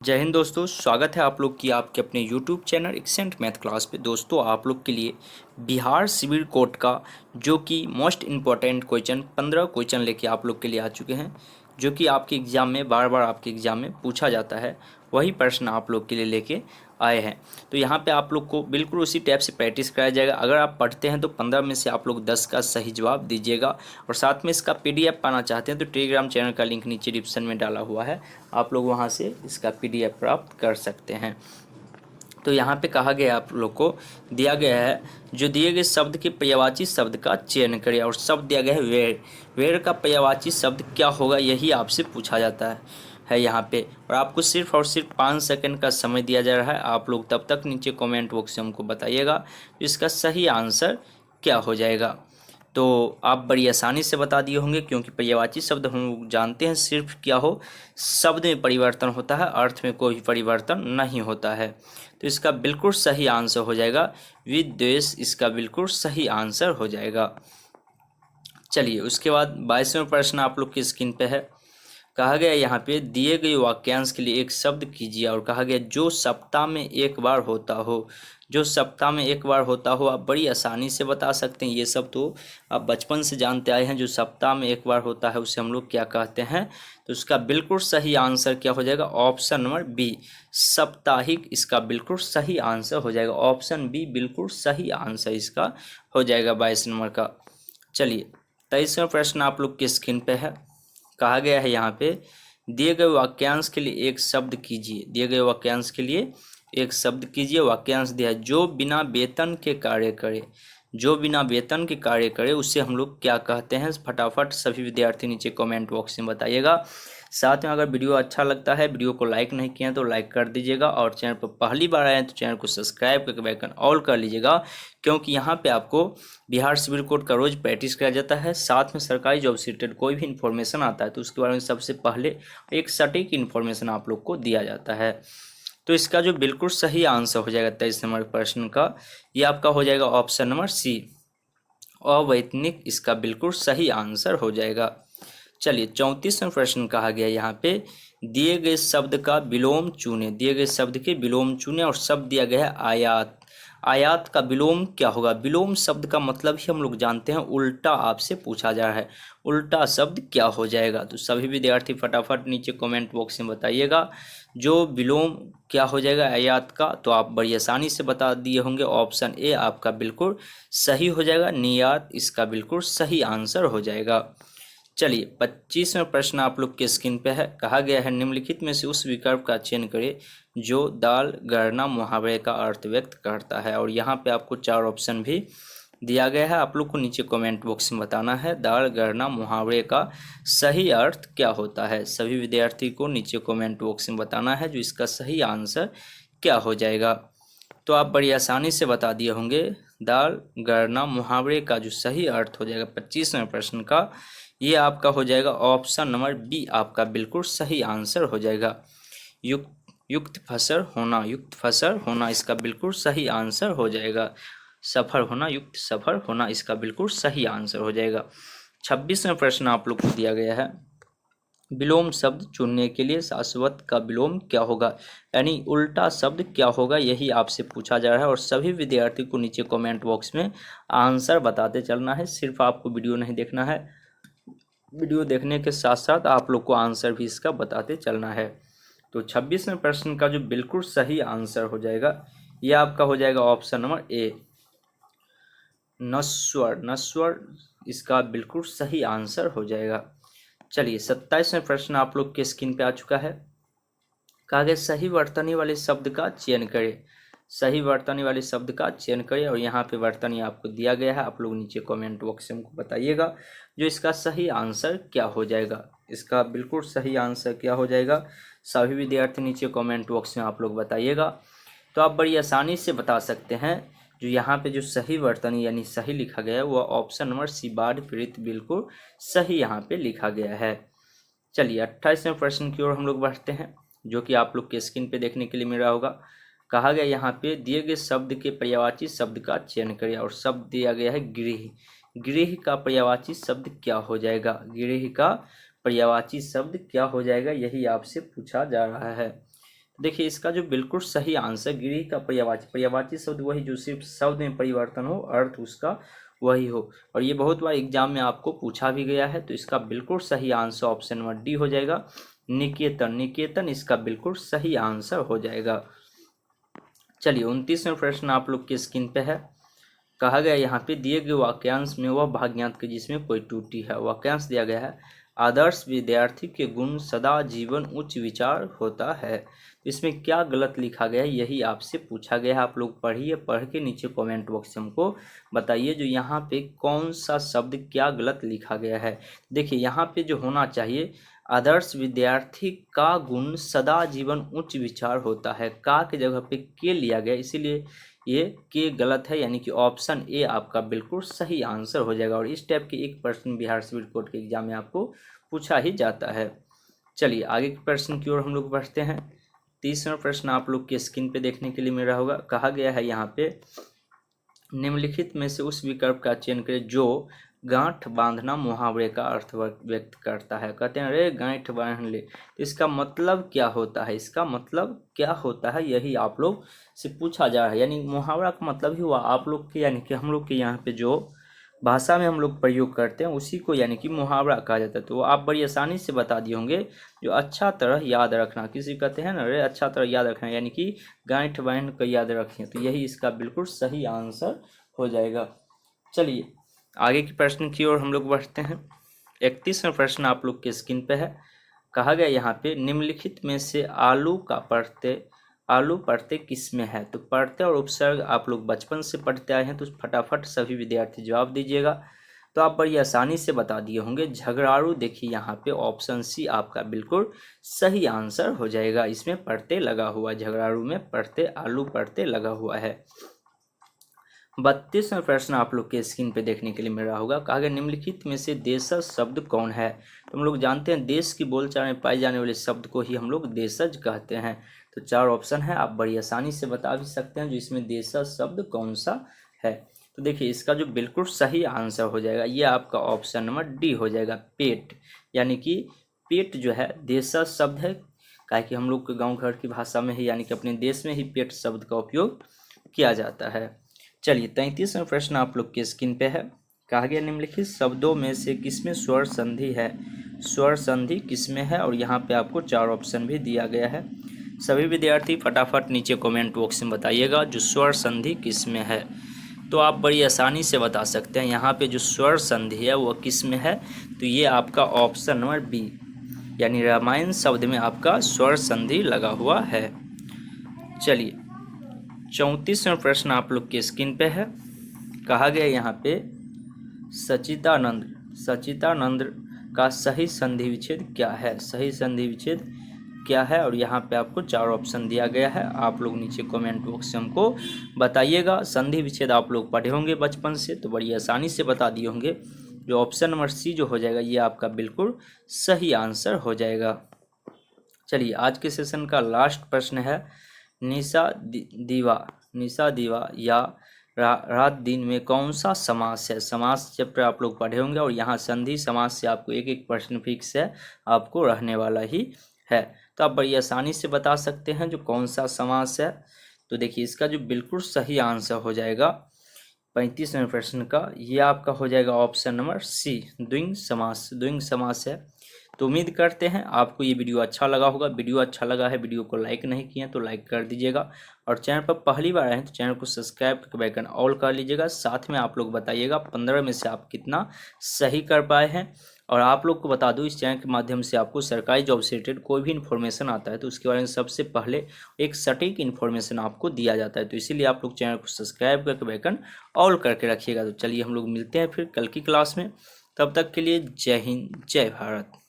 जय हिंद दोस्तों, स्वागत है आप लोग की आपके अपने YouTube channel accent math class पे। दोस्तों, आप लोग के लिए बिहार सिविल कोड का जो कि मोस्ट इम्पॉर्टेंट क्वेश्चन 15 क्वेश्चन लेके आप लोग के लिए आ चुके हैं, जो कि आपके एग्ज़ाम में बार बार आपके एग्ज़ाम में पूछा जाता है। वही प्रश्न आप लोग के लिए लेके आए हैं। तो यहाँ पे आप लोग को बिल्कुल उसी टाइप से प्रैक्टिस कराया जाएगा। अगर आप पढ़ते हैं तो 15 में से आप लोग 10 का सही जवाब दीजिएगा। और साथ में इसका PDF पाना चाहते हैं तो टेलीग्राम चैनल का लिंक नीचे डिस्क्रिप्शन में डाला हुआ है, आप लोग वहाँ से इसका PDF प्राप्त कर सकते हैं। तो यहाँ पे कहा गया आप लोग को दिया गया है, जो दिए गए शब्द के पर्यायवाची शब्द का चयन करें। और शब्द दिया गया है वेर। वेर का पर्यायवाची शब्द क्या होगा, यही आपसे पूछा जाता है यहाँ पे। और आपको सिर्फ और सिर्फ 5 सेकंड का समय दिया जा रहा है। आप लोग तब तक नीचे कमेंट बॉक्स से हमको बताइएगा इसका सही आंसर क्या हो जाएगा। तो आप बड़ी आसानी से बता दिए होंगे, क्योंकि पर्यायवाची शब्द हम लोग जानते हैं सिर्फ क्या हो, शब्द में परिवर्तन होता है, अर्थ में कोई परिवर्तन नहीं होता है। तो इसका बिल्कुल सही आंसर हो जाएगा विद्वेष। इसका बिल्कुल सही आंसर हो जाएगा। चलिए, उसके बाद 22वां प्रश्न आप लोग की स्क्रीन पे है। कहा गया यहाँ पे दिए गए वाक्यांश के लिए एक शब्द कीजिए। और कहा गया जो सप्ताह में एक बार होता हो। जो सप्ताह में एक बार होता हो आप बड़ी आसानी से बता सकते हैं। ये सब तो आप बचपन से जानते आए हैं। जो सप्ताह में एक बार होता है उसे हम लोग क्या कहते हैं। तो उसका बिल्कुल सही आंसर क्या हो जाएगा, ऑप्शन नंबर बी, साप्ताहिक। इसका बिल्कुल सही आंसर हो जाएगा ऑप्शन बी, बिल्कुल सही आंसर इसका हो जाएगा 22 नंबर का। चलिए, 23वां प्रश्न आप लोग की स्क्रीन पे है। कहा गया है यहाँ पे दिए गए वाक्यांश के लिए एक शब्द कीजिए। दिए गए वाक्यांश के लिए एक शब्द कीजिए। वाक्यांश दिया है जो बिना वेतन के कार्य करे। जो बिना वेतन के कार्य करे उसे हम लोग क्या कहते हैं। फटाफट सभी विद्यार्थी नीचे कमेंट बॉक्स में बताइएगा। साथ में अगर वीडियो अच्छा लगता है, वीडियो को लाइक नहीं किया तो लाइक कर दीजिएगा। और चैनल पर पहली बार आए हैं तो चैनल को सब्सक्राइब करके बेल आइकन ऑल कर लीजिएगा, क्योंकि यहाँ पे आपको बिहार सिविल कोड का रोज प्रैक्टिस कराया जाता है। साथ में सरकारी जॉब से रिलेटेड कोई भी इन्फॉर्मेशन आता है तो उसके बारे में सबसे पहले एक सटीक इन्फॉर्मेशन आप लोग को दिया जाता है। तो इसका जो बिल्कुल सही आंसर हो जाएगा 23 नंबर प्रश्न का, ये आपका हो जाएगा ऑप्शन नंबर सी, अवैतनिक। इसका बिल्कुल सही आंसर हो जाएगा। चलिए, 34वां प्रश्न कहा गया यहाँ पे दिए गए शब्द का विलोम चुने। दिए गए शब्द के विलोम चुने। और शब्द दिया गया है आयात। आयात का विलोम क्या होगा। विलोम शब्द का मतलब ही हम लोग जानते हैं, उल्टा आपसे पूछा जा रहा है। उल्टा शब्द क्या हो जाएगा। तो सभी विद्यार्थी फटाफट नीचे कमेंट बॉक्स में बताइएगा जो विलोम क्या हो जाएगा आयात का। तो आप बड़ी आसानी से बता दिए होंगे, ऑप्शन ए आपका बिल्कुल सही हो जाएगा, नियात। इसका बिल्कुल सही आंसर हो जाएगा। चलिए, 25वां प्रश्न आप लोग के स्क्रीन पे है। कहा गया है निम्नलिखित में से उस विकल्प का चयन करें जो दाल गणना मुहावरे का अर्थ व्यक्त करता है। और यहाँ पे आपको 4 ऑप्शन भी दिया गया है। आप लोग को नीचे कमेंट बॉक्स में बताना है दाल गणना मुहावरे का सही अर्थ क्या होता है। सभी विद्यार्थी को नीचे कमेंट बॉक्स में बताना है जो इसका सही आंसर क्या हो जाएगा। तो आप बड़ी आसानी से बता दिए होंगे दाल गणना मुहावरे का जो सही अर्थ हो जाएगा 25वें प्रश्न का, ये आपका हो जाएगा ऑप्शन नंबर बी, आपका बिल्कुल सही आंसर हो जाएगा युक्त फसर होना। युक्त फसर होना इसका बिल्कुल सही आंसर हो जाएगा। सफर होना, युक्त सफर होना, इसका बिल्कुल सही आंसर हो जाएगा। 26वां प्रश्न आप लोग को दिया गया है विलोम शब्द चुनने के लिए शाश्वत का विलोम क्या होगा, यानी उल्टा शब्द क्या होगा, यही आपसे पूछा जा रहा है। और सभी विद्यार्थी को नीचे कमेंट बॉक्स में आंसर बताते चलना है। सिर्फ आपको वीडियो नहीं देखना है, वीडियो देखने के साथ साथ आप लोग को आंसर भी इसका बताते चलना है। तो 26वें प्रश्न का जो बिल्कुल सही आंसर हो जाएगा, यह आपका हो जाएगा ऑप्शन नंबर ए, नश्वर। नश्वर इसका बिल्कुल सही आंसर हो जाएगा। चलिए, 27वें प्रश्न आप लोग के स्क्रीन पे आ चुका है। कहा गया सही वर्तनी वाले शब्द का चयन करें। सही वर्तनी वाले शब्द का चयन करें। और यहाँ पे वर्तनी आपको दिया गया है, आप लोग नीचे कमेंट बॉक्स में हमको बताइएगा जो इसका सही आंसर क्या हो जाएगा। इसका बिल्कुल सही आंसर क्या हो जाएगा, सभी विद्यार्थी नीचे कमेंट बॉक्स में आप लोग बताइएगा। तो आप बड़ी आसानी से बता सकते हैं जो यहाँ पे जो सही वर्तनी यानी सही लिखा गया है वह ऑप्शन नंबर सी, बाढ़ पीड़ित, बिल्कुल सही यहाँ पे लिखा गया है। चलिए, 28वें प्रश्न की ओर हम लोग बढ़ते हैं, जो कि आप लोग के स्क्रीन पे देखने के लिए मिल रहा होगा। कहा गया यहाँ पे दिए गए शब्द के पर्यायवाची शब्द का चयन करें। और शब्द दिया गया है गृह। गृह का पर्यायवाची शब्द क्या हो जाएगा। गृह का पर्यायवाची शब्द क्या हो जाएगा, यही आपसे पूछा जा रहा है। देखिए इसका जो बिल्कुल सही आंसर गृह का पर्यायवाची, पर्यायवाची शब्द वही जो सिर्फ शब्द में परिवर्तन हो, अर्थ उसका वही हो। और ये बहुत बार एग्जाम में आपको पूछा भी गया है। तो इसका बिल्कुल सही आंसर ऑप्शन नंबर डी हो जाएगा, निकेतन। निकेतन इसका बिल्कुल सही आंसर हो जाएगा। चलिए 29वां प्रश्न आप लोग की स्क्रीन पे है। कहा गया यहाँ पे दिए गए वाक्यांश में वह भाग ज्ञात कीजिए जिसमें कोई त्रुटि है। वाक्यांश दिया गया है, आदर्श विद्यार्थी के गुण सदा जीवन उच्च विचार होता है। इसमें क्या गलत लिखा गया है यही आपसे पूछा गया है। आप लोग पढ़िए, पढ़ के नीचे कमेंट बॉक्स में हमको बताइए जो यहाँ पे कौन सा शब्द क्या गलत लिखा गया है। देखिए यहाँ पे जो होना चाहिए, आदर्श विद्यार्थी का गुण सदा जीवन उच्च विचार होता है। का की जगह पे के लिया गया, इसीलिए ये के गलत है, यानी कि ऑप्शन ए आपका बिल्कुल सही आंसर हो जाएगा। और इस टाइप के एक प्रश्न बिहार सिविल कोर्ट के एग्जाम में आपको पूछा ही जाता है। चलिए आगे के प्रश्न की ओर हम लोग बढ़ते हैं। 30वां प्रश्न आप लोग के स्क्रीन पे देखने के लिए मिल रहा होगा। कहा गया है यहाँ पे, निम्नलिखित में से उस विकल्प का चयन करें जो गांठ बांधना मुहावरे का अर्थ व्यक्त करता है। कहते हैं अरे गांठ बांध ले, तो इसका मतलब क्या होता है, इसका मतलब क्या होता है यही आप लोग से पूछा जा रहा है। यानी मुहावरा का मतलब ही हुआ आप लोग के, यानी कि हम लोग के यहाँ पे जो भाषा में हम लोग प्रयोग करते हैं उसी को यानी कि मुहावरा कहा जाता है। तो आप बड़ी आसानी से बता दिए होंगे, जो अच्छा तरह याद रखना, किसी कहते हैं ना अरे अच्छा तरह याद रखना, यानी कि गांठ बांध कर याद रखें, तो यही इसका बिल्कुल सही आंसर हो जाएगा। चलिए आगे के प्रश्न की ओर हम लोग बढ़ते हैं। 31वां प्रश्न आप लोग के स्क्रीन पे है। कहा गया यहाँ पे, निम्नलिखित में से आलू पढ़ते किस में है। तो पढ़ते और उपसर्ग आप लोग बचपन से पढ़ते आए हैं, तो फटाफट सभी विद्यार्थी जवाब दीजिएगा। तो आप बड़ी आसानी से बता दिए होंगे झगड़ारू। देखिए यहाँ पे ऑप्शन सी आपका बिल्कुल सही आंसर हो जाएगा। इसमें पढ़ते लगा हुआ, झगड़ारू में पढ़ते, आलू पढ़ते लगा हुआ है। 32वां प्रश्न आप लोग के स्क्रीन पे देखने के लिए मिल रहा होगा। कहा गया निम्नलिखित में से देशज शब्द कौन है। तो हम लोग जानते हैं देश की बोलचाल में पाए जाने वाले शब्द को ही हम लोग देशज कहते हैं। तो 4 ऑप्शन है, आप बड़ी आसानी से बता भी सकते हैं जो इसमें देशज शब्द कौन सा है। तो देखिए इसका जो बिल्कुल सही आंसर हो जाएगा ये आपका ऑप्शन नंबर डी हो जाएगा, पेट। यानी कि पेट जो है देशज शब्द है, काहे कि हम लोग के गाँव घर की भाषा में ही यानी कि अपने देश में ही पेट शब्द का उपयोग किया जाता है। चलिए 33वां प्रश्न आप लोग की स्क्रीन पे है। कहा गया निम्नलिखित शब्दों में से किसमें स्वर संधि है। स्वर संधि किसमें है, और यहाँ पे आपको 4 ऑप्शन भी दिया गया है। सभी विद्यार्थी फटाफट नीचे कमेंट बॉक्स में बताइएगा जो स्वर संधि किसमें है। तो आप बड़ी आसानी से बता सकते हैं यहाँ पे जो स्वर संधि है वो किसमें है। तो ये आपका ऑप्शन नंबर बी, यानी रामायण शब्द में आपका स्वर संधि लगा हुआ है। चलिए 34वां प्रश्न आप लोग के स्क्रीन पे है। कहा गया यहाँ पे सचिदानंद का सही संधि विच्छेद क्या है। सही संधि विच्छेद क्या है, और यहाँ पे आपको 4 ऑप्शन दिया गया है। आप लोग नीचे कमेंट बॉक्स से हमको बताइएगा। संधि विच्छेद आप लोग पढ़े होंगे बचपन से, तो बड़ी आसानी से बता दिए होंगे। जो ऑप्शन नंबर सी जो हो जाएगा ये आपका बिल्कुल सही आंसर हो जाएगा। चलिए आज के सेशन का लास्ट प्रश्न है, निशा दीवा या रात दिन में कौन सा समास है। समास चैप्टर आप लोग पढ़े होंगे, और यहाँ संधि समास से आपको एक प्रश्न फिक्स है, आपको रहने वाला ही है। तो आप बड़ी आसानी से बता सकते हैं जो कौन सा समास है। तो देखिए इसका जो बिल्कुल सही आंसर हो जाएगा 35वें प्रश्न का, ये आपका हो जाएगा ऑप्शन नंबर सी, द्विंग समास है। तो उम्मीद करते हैं आपको ये वीडियो अच्छा लगा होगा। वीडियो अच्छा लगा है, वीडियो को लाइक नहीं किए तो लाइक कर दीजिएगा, और चैनल पर पहली बार आए हैं तो चैनल को सब्सक्राइब करके बेल आइकन ऑल कर लीजिएगा। साथ में आप लोग बताइएगा 15 में से आप कितना सही कर पाए हैं। और आप लोग को बता दूं इस चैनल के माध्यम से आपको सरकारी जॉब से रिलेटेड कोई भी इन्फॉर्मेशन आता है तो उसके बारे में सबसे पहले एक सटीक इन्फॉर्मेशन आपको दिया जाता है। तो इसीलिए आप लोग चैनल को सब्सक्राइब करके बेल आइकन ऑल करके रखिएगा। तो चलिए हम लोग मिलते हैं फिर कल की क्लास में, तब तक के लिए जय हिंद जय भारत।